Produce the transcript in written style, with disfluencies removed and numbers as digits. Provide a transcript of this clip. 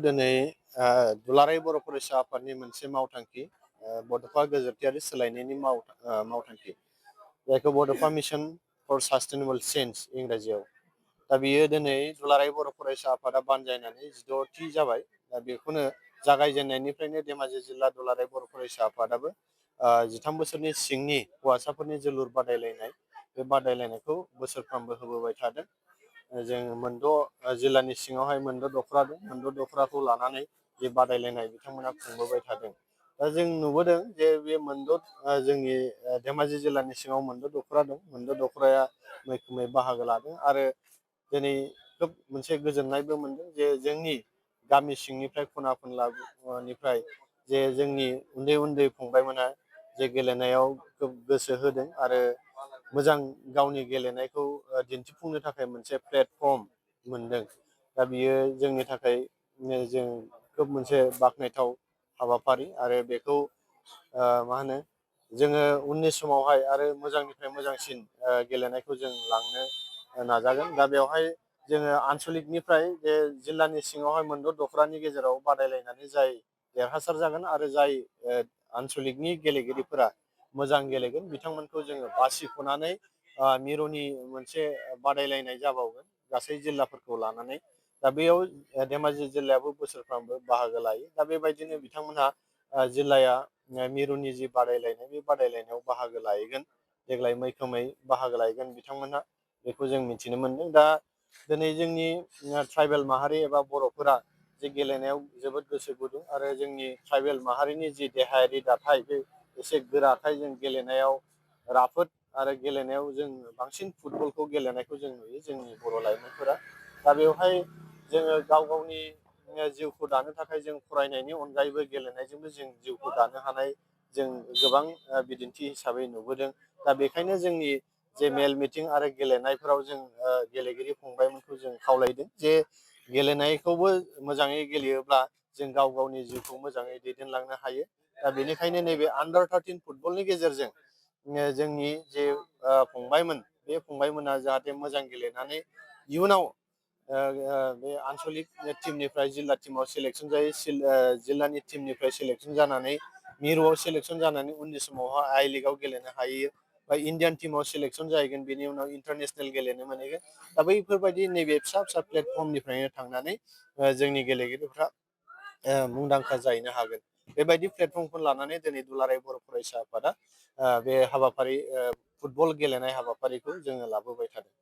दिनै दुलाराय बर' फरायसा आफादनि मोनसे मावथांखि बड'फा गोजोरथायारि सोलायनायनि मावथांखि जायखौ बड'फा मिशन फर सास्टेनेबल चेन्ज इंराजियाव। दा बियो दिनै दुलाराय बर' फरायसा आफादा बानजायनानै 16थि जाबाय। दा बेखौनो जागायजेननायनिफ्रायनो धेमाजि जिल्ला दुलाराय बर' फरायसा आफादाबो 13 बोसोरनि सिंनि हौवासाफोरनि जोलुर बादायलायनाय बे बादायलायनायखौ बोसोरफ्रोमबो होबोबाय थादों। जों मोनद' जिल्लानि सिङावहाय मोनद' दख'रा दं। मोनद' दख'राखौ लानानै जे बादायलायनाय बिथांमोना खुंबोबाय थादों। दा जों नुबोदों जे बे जोंनि धेमाजि जिल्लानि सिङाव मोनद' दख'रा दं। मोनद' दख'राया मैखोमै बाहागो लादों आरो दिनै खोब मोनसे गोजोननायबो मोनदों जे जोंनि गामि सिंनिफ्राय खना खनलानिफ्राय जे जोंनि उन्दै उन्दै फंबायमोना जे गेलेनायाव खोब गोसो होदों आरो मोजां गावनि गेलेनायखौ दिन्थिफुंनो थाखाय मोनसे प्लेटफर्म मोनदों। दा बियो जोंनि थाखाय जों खोब मोनसे बाख्नायथाव हाबाफारि आरो बेखौ मा होनो जोङो उननि समावहाय आरो मोजांनिफ्राय मोजांसिन गेलेनायखौ जों लांनो नाजागोन। दा बेवहाय जोङो आनसलिकनिफ्राय जे जिल्लानि सिङावहाय मोनद' दख'रानि गेजेराव बादायलायनानै जाय देरहासार जागोन आरो जाय आनसलिकनि गेलेगिरिफोरा मोजां गेलेगोन बिथांमोनखौ जोङो बासिख'नानै मिरुनि मोनसे बादायलायनाय जाबावगोन गासै जिल्लाफोरखौ लानानै। दा बेयाव धेमाजि जिल्लायाबो बोसोरफ्रोमबो बाहागो लायो। दा बेबायदिनो बिथांमोनहा जिल्लाया मिरुनि जि बादायलायनाय बे बादायलायनायाव बाहागो लाहैगोन। देग्लाय मैखोमै बाहागो लाहैगोन बिथांमोनहा, बेखौ जों मिथिनो मोनदों। दा दिनै जोंनि ट्राइबेल माहारि एबा बर'फोरा जे गेलेनायाव जोबोद गोसो गुदुं आरो जोंनि ट्राइबेल माहारिनि जि देहायारि दाथाय बे एसे गोराखाय जों गेलेनायाव राफोद आरो गेलेनायाव जों बांसिन फुटबलखौ गेलेनायखौ जों नुयो जोंनि बर' लाइमोनफोरा। दा बेवहाय जोङो गाव गावनि जिउखौ दानो थाखाय जों फरायनायनि अनगायैबो गेलेनायजोंबो जों जिउखौ दानो हानाय जों गोबां बिदिन्थि हिसाबै नुबोदों। दा बेखायनो जोंनि जे मेल मिटिं आरो गेलेनायफोराव जों गेलेगिरि फंबायमोनखौ जों खावलायदों जे गेलेनायखौबो मोजाङै गेलेयोब्ला जों गाव गावनि जिउखौ मोजाङै दैदेनलांनो हायो। दा बेनिखायनो नैबे आन्डार 13 फुटबलनि गेजेरजों जोंनि जे फंबायमोन बे फंबायमोना जाहाथे मोजां गेलेनानै इयुनाव बे आनसलिक टिमनिफ्राय जिल्ला टिमाव सेलेक्सन जायो, जिल्लानि टिमनिफ्राय सेलेक्सन जानानै मिरुआव सेलेक्सन जानानै उननि समावहाय आइ लिगाव गेलेनो हायो बा इण्डियान टिमाव सेलेक्सन जाहैगोन, बेनि उनाव इन्टारनेसनेल गेलेनो मोनहैगोन। दा बैफोरबायदि नैबे फिसा फिसा प्लेटफर्मनिफ्रायनो थांनानै जोंनि गेलेगिरिफ्रा मुंदांखा जाहैनो हागोन। बेबायदि प्लेटफर्मखौ लानानै दिनै दुलाराय बर' फरायसा आफादा बे हाबाफारि फुटबल गेलेनाय हाबाफारिखौ जोङो लाबोबाय थादों।